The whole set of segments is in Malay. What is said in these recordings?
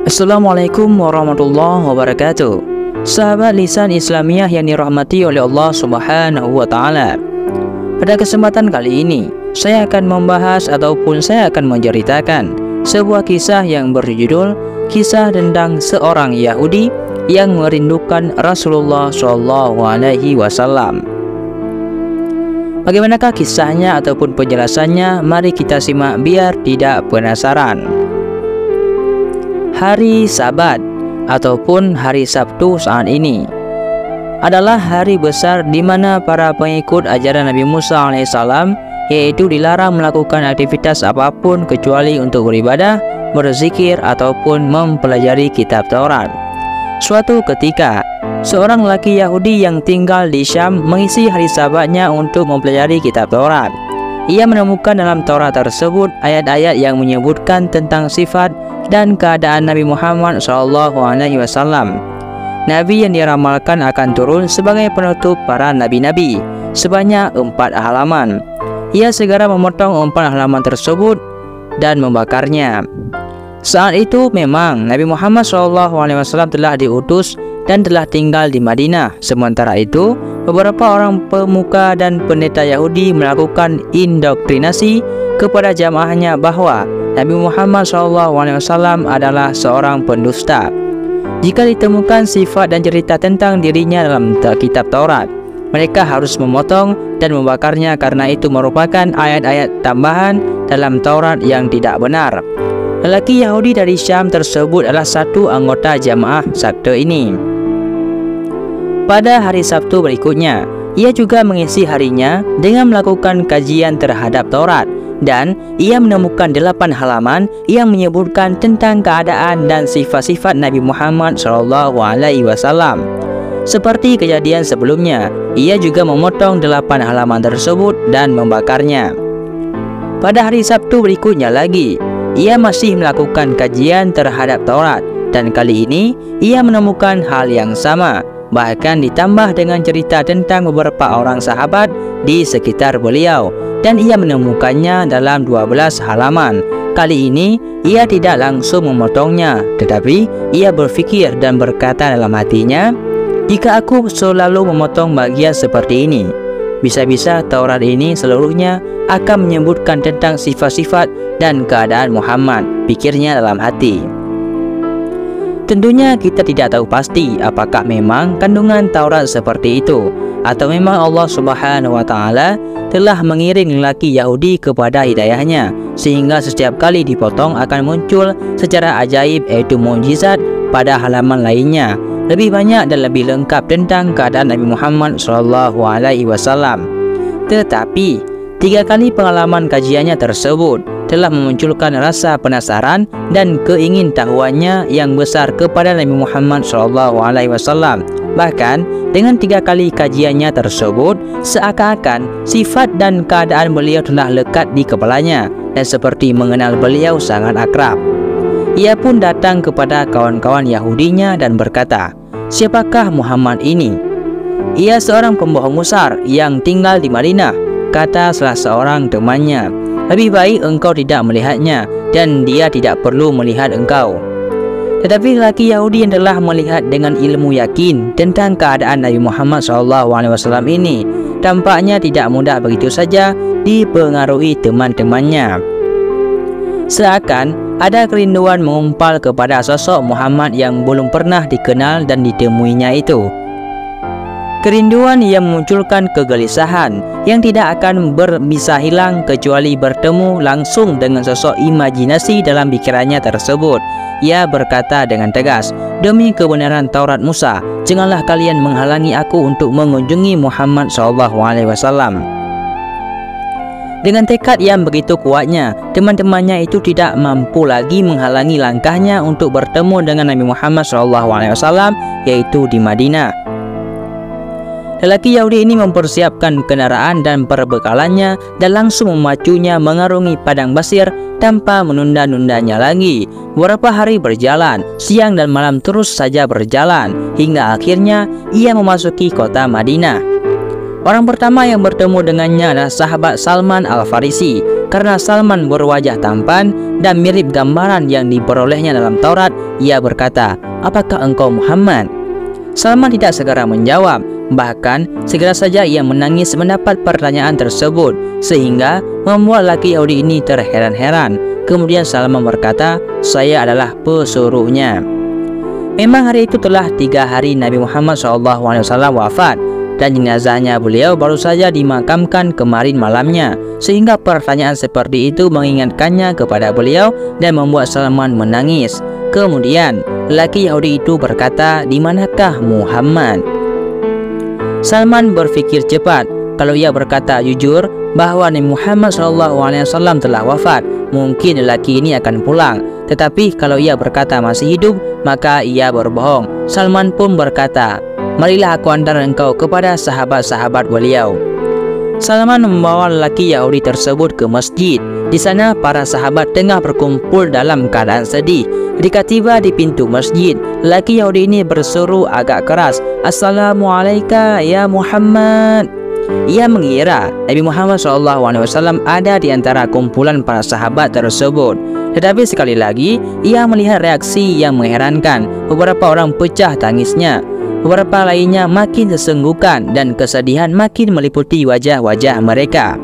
Assalamualaikum warahmatullahi wabarakatuh. Sahabat lisan Islamiyah yang dirahmati oleh Allah Subhanahu wa Ta'ala. Pada kesempatan kali ini, saya akan membahas ataupun saya akan menceritakan sebuah kisah yang berjudul Kisah tentang seorang Yahudi yang merindukan Rasulullah SAW. Bagaimanakah kisahnya ataupun penjelasannya? Mari kita simak biar tidak penasaran. Hari Sabat ataupun hari Sabtu saat ini adalah hari besar di mana para pengikut ajaran Nabi Musa alaihissalam yaitu dilarang melakukan aktivitas apapun kecuali untuk beribadah, berzikir ataupun mempelajari kitab Taurat. Suatu ketika, seorang lelaki Yahudi yang tinggal di Syam mengisi hari Sabatnya untuk mempelajari kitab Taurat. Ia menemukan dalam Taurat tersebut ayat-ayat yang menyebutkan tentang sifat dan keadaan Nabi Muhammad SAW. Nabi yang diramalkan akan turun sebagai penutup para nabi-nabi sebanyak 4 halaman. Ia segera memotong 4 halaman tersebut dan membakarnya. Saat itu memang Nabi Muhammad SAW telah diutus dan telah tinggal di Madinah. Sementara itu, beberapa orang pemuka dan pendeta Yahudi melakukan indoktrinasi kepada jamaahnya bahwa Nabi Muhammad SAW adalah seorang pendusta. Jika ditemukan sifat dan cerita tentang dirinya dalam kitab Taurat, mereka harus memotong dan membakarnya karena itu merupakan ayat-ayat tambahan dalam Taurat yang tidak benar. Lelaki Yahudi dari Syam tersebut adalah satu anggota jamaah sekte ini. Pada hari Sabtu berikutnya, ia juga mengisi harinya dengan melakukan kajian terhadap Taurat dan ia menemukan 8 halaman yang menyebutkan tentang keadaan dan sifat-sifat Nabi Muhammad SAW. Seperti kejadian sebelumnya, ia juga memotong 8 halaman tersebut dan membakarnya. Pada hari Sabtu berikutnya lagi, ia masih melakukan kajian terhadap Taurat dan kali ini ia menemukan hal yang sama, bahkan ditambah dengan cerita tentang beberapa orang sahabat di sekitar beliau dan ia menemukannya dalam 12 halaman. Kali ini ia tidak langsung memotongnya, tetapi ia berfikir dan berkata dalam hatinya, jika aku selalu memotong bagian seperti ini, bisa-bisa Taurat ini seluruhnya akan menyebutkan tentang sifat-sifat dan keadaan Muhammad, pikirnya dalam hati. Tentunya kita tidak tahu pasti apakah memang kandungan Taurat seperti itu atau memang Allah Subhanahu wa Ta'ala telah mengiring lelaki Yahudi kepada hidayahnya sehingga setiap kali dipotong akan muncul secara ajaib yaitu mukjizat pada halaman lainnya lebih banyak dan lebih lengkap tentang keadaan Nabi Muhammad SAW. Tetapi 3 kali pengalaman kajiannya tersebut telah memunculkan rasa penasaran dan keingintahuannya yang besar kepada Nabi Muhammad SAW. Bahkan dengan 3 kali kajiannya tersebut, seakan-akan sifat dan keadaan beliau telah lekat di kepalanya dan seperti mengenal beliau sangat akrab. Ia pun datang kepada kawan-kawan Yahudinya dan berkata, "Siapakah Muhammad ini?" "Ia seorang pembohong besar yang tinggal di Madinah," kata salah seorang temannya. "Lebih baik engkau tidak melihatnya dan dia tidak perlu melihat engkau." Tetapi lelaki Yahudi yang telah melihat dengan ilmu yakin tentang keadaan Nabi Muhammad SAW ini tampaknya tidak mudah begitu saja dipengaruhi teman-temannya. Seakan ada kerinduan mengumpal kepada sosok Muhammad yang belum pernah dikenal dan ditemuinya itu. Kerinduan yang memunculkan kegelisahan yang tidak akan bisa hilang kecuali bertemu langsung dengan sosok imajinasi dalam pikirannya tersebut. Ia berkata dengan tegas, "Demi kebenaran Taurat Musa, janganlah kalian menghalangi aku untuk mengunjungi Muhammad SAW." Dengan tekad yang begitu kuatnya, teman-temannya itu tidak mampu lagi menghalangi langkahnya untuk bertemu dengan Nabi Muhammad SAW, yaitu di Madinah. Lelaki Yahudi ini mempersiapkan kendaraan dan perbekalannya dan langsung memacunya mengarungi padang pasir tanpa menunda-nundanya lagi. Beberapa hari berjalan, siang dan malam terus saja berjalan hingga akhirnya ia memasuki kota Madinah. Orang pertama yang bertemu dengannya adalah sahabat Salman Al-Farisi. Karena Salman berwajah tampan dan mirip gambaran yang diperolehnya dalam Taurat, ia berkata, "Apakah engkau Muhammad?" Salman tidak segera menjawab, bahkan segera saja ia menangis mendapat pertanyaan tersebut, sehingga membuat laki Yahudi ini terheran-heran. Kemudian Salman berkata, "Saya adalah pesuruhnya." Memang hari itu telah 3 hari Nabi Muhammad SAW wafat, dan jenazahnya beliau baru saja dimakamkan kemarin malamnya, sehingga pertanyaan seperti itu mengingatkannya kepada beliau dan membuat Salman menangis. Kemudian lelaki Yahudi itu berkata, "Di manakah Muhammad?" Salman berpikir cepat. Kalau ia berkata jujur bahwa Nabi Muhammad SAW telah wafat, mungkin lelaki ini akan pulang. Tetapi kalau ia berkata masih hidup, maka ia berbohong. Salman pun berkata, "Marilah aku antar engkau kepada sahabat-sahabat beliau." Salman membawa lelaki Yahudi tersebut ke masjid. Di sana para sahabat tengah berkumpul dalam keadaan sedih. Ketika tiba di pintu masjid, lelaki Yahudi ini berseru agak keras, "Assalamualaikum ya Muhammad." Ia mengira Nabi Muhammad SAW ada di antara kumpulan para sahabat tersebut. Tetapi sekali lagi ia melihat reaksi yang mengherankan. Beberapa orang pecah tangisnya, beberapa lainnya makin sesenggukan, dan kesedihan makin meliputi wajah-wajah mereka.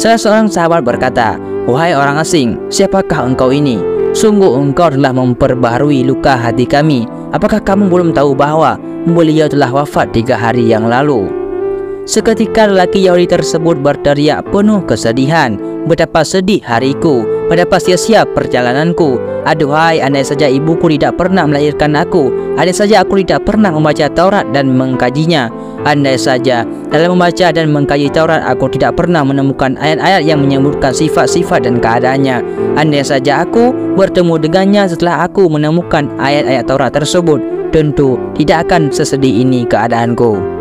Salah seorang sahabat berkata, "Wahai orang asing, siapakah engkau ini? Sungguh engkau telah memperbaharui luka hati kami. Apakah kamu belum tahu bahwa beliau telah wafat 3 hari yang lalu?" Seketika lelaki Yahudi tersebut berteriak penuh kesedihan, "Betapa sedih hariku, betapa sia-sia perjalananku. Aduhai, andai saja ibuku tidak pernah melahirkan aku, andai saja aku tidak pernah membaca Taurat dan mengkajinya, andai saja dalam membaca dan mengkaji Taurat aku tidak pernah menemukan ayat-ayat yang menyebutkan sifat-sifat dan keadaannya, andai saja aku bertemu dengannya setelah aku menemukan ayat-ayat Taurat tersebut, tentu tidak akan sesedih ini keadaanku."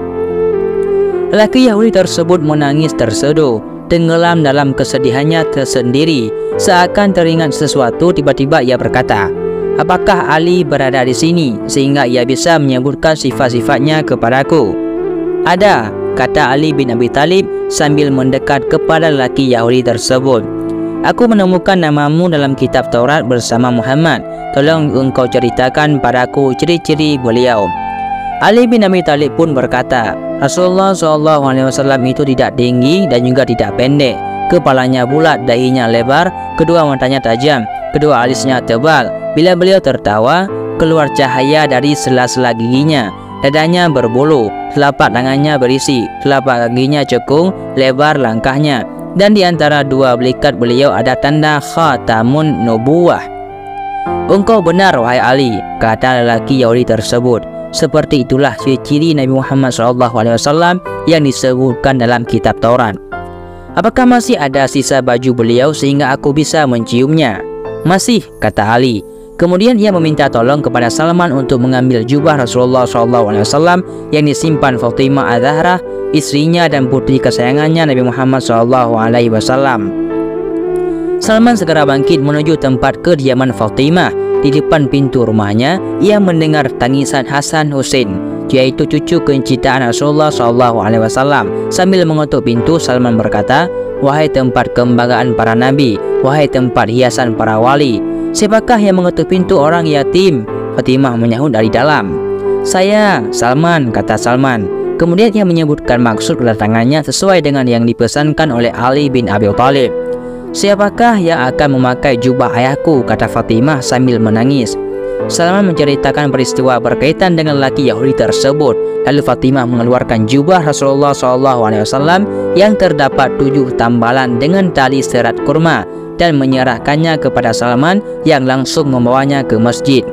Lelaki Yahudi tersebut menangis terseduh, tenggelam dalam kesedihannya tersendiri. Seakan teringat sesuatu, tiba-tiba ia berkata, "Apakah Ali berada di sini sehingga ia bisa menyebutkan sifat-sifatnya kepadaku?" "Ada," kata Ali bin Abi Thalib sambil mendekat kepada lelaki Yahudi tersebut. "Aku menemukan namamu dalam kitab Taurat bersama Muhammad. Tolong engkau ceritakan padaku ciri-ciri beliau." Ali bin Abi Thalib pun berkata, "Rasulullah SAW itu tidak tinggi dan juga tidak pendek. Kepalanya bulat, dahinya lebar, kedua matanya tajam, kedua alisnya tebal. Bila beliau tertawa, keluar cahaya dari sela-sela giginya. Dadanya berbulu, telapak tangannya berisi, telapak kakinya cekung, lebar langkahnya. Dan di antara dua belikat beliau ada tanda khatamun nubuwah." "Engkau benar, wahai Ali," kata lelaki Yahudi tersebut. "Seperti itulah ciri-ciri Nabi Muhammad SAW yang disebutkan dalam kitab Taurat." "Apakah masih ada sisa baju beliau sehingga aku bisa menciumnya?" "Masih," kata Ali. Kemudian ia meminta tolong kepada Salman untuk mengambil jubah Rasulullah SAW yang disimpan Fatimah Az-Zahra, istrinya dan putri kesayangannya Nabi Muhammad SAW. Salman segera bangkit menuju tempat kediaman Fatimah. Di depan pintu rumahnya, ia mendengar tangisan Hasan Husain, yaitu cucu kecintaan Rasulullah SAW. Sambil mengetuk pintu, Salman berkata, "Wahai tempat kebanggaan para nabi, wahai tempat hiasan para wali, siapakah yang mengetuk pintu orang yatim?" Fatimah menyahut dari dalam. "Saya, Salman," kata Salman. Kemudian ia menyebutkan maksud kedatangannya sesuai dengan yang dipesankan oleh Ali bin Abi Thalib. "Siapakah yang akan memakai jubah ayahku?" kata Fatimah sambil menangis. Salman menceritakan peristiwa berkaitan dengan lelaki Yahudi tersebut. Lalu Fatimah mengeluarkan jubah Rasulullah SAW yang terdapat 7 tambalan dengan tali serat kurma dan menyerahkannya kepada Salman yang langsung membawanya ke masjid.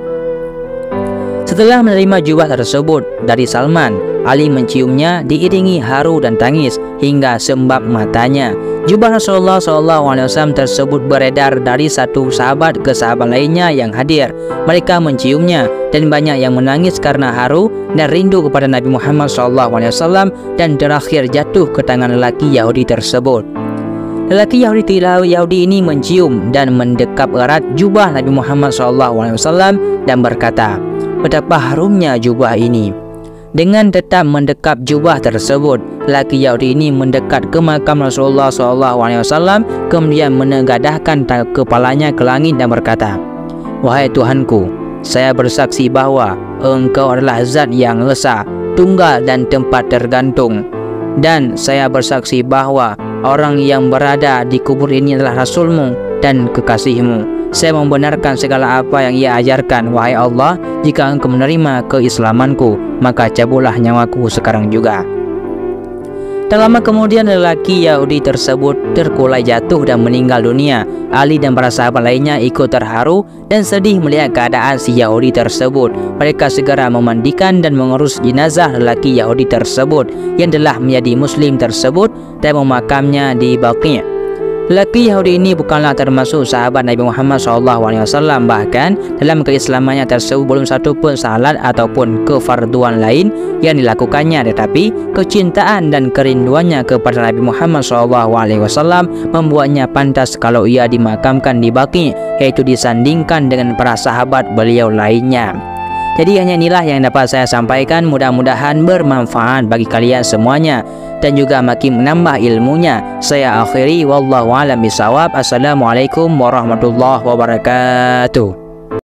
Setelah menerima jubah tersebut dari Salman, Ali menciumnya diiringi haru dan tangis hingga sembab matanya. Jubah Rasulullah SAW tersebut beredar dari satu sahabat ke sahabat lainnya yang hadir. Mereka menciumnya dan banyak yang menangis karena haru dan rindu kepada Nabi Muhammad SAW dan terakhir jatuh ke tangan lelaki Yahudi tersebut. Lelaki Yahudi ini mencium dan mendekap erat jubah Nabi Muhammad SAW dan berkata, "Betapa harumnya jubah ini." Dengan tetap mendekap jubah tersebut, lelaki Yahudi ini mendekat ke makam Rasulullah SAW, kemudian menegadahkan kepalanya ke langit dan berkata, "Wahai Tuhanku, saya bersaksi bahwa Engkau adalah zat yang esa, tunggal dan tempat tergantung. Dan saya bersaksi bahwa orang yang berada di kubur ini adalah Rasul-Mu dan kekasih-Mu. Saya membenarkan segala apa yang Ia ajarkan. Wahai Allah, jika Engkau menerima keislamanku, maka cabutlah nyawaku sekarang juga." Tak lama kemudian lelaki Yahudi tersebut terkulai jatuh dan meninggal dunia. Ali dan para sahabat lainnya ikut terharu dan sedih melihat keadaan si Yahudi tersebut. Mereka segera memandikan dan mengurus jenazah lelaki Yahudi tersebut yang telah menjadi Muslim tersebut dan memakamnya di Baqi'. Lelaki Yahudi ini bukanlah termasuk sahabat Nabi Muhammad SAW. Bahkan dalam keislamannya tersebut belum satu pun salat ataupun kefarduan lain yang dilakukannya, tetapi kecintaan dan kerinduannya kepada Nabi Muhammad SAW membuatnya pantas kalau ia dimakamkan di Baqi', yaitu disandingkan dengan para sahabat beliau lainnya. Jadi hanya inilah yang dapat saya sampaikan, mudah-mudahan bermanfaat bagi kalian semuanya dan juga makin menambah ilmunya. Saya akhiri, wallahu a'lam bishawab. Assalamualaikum warahmatullahi wabarakatuh.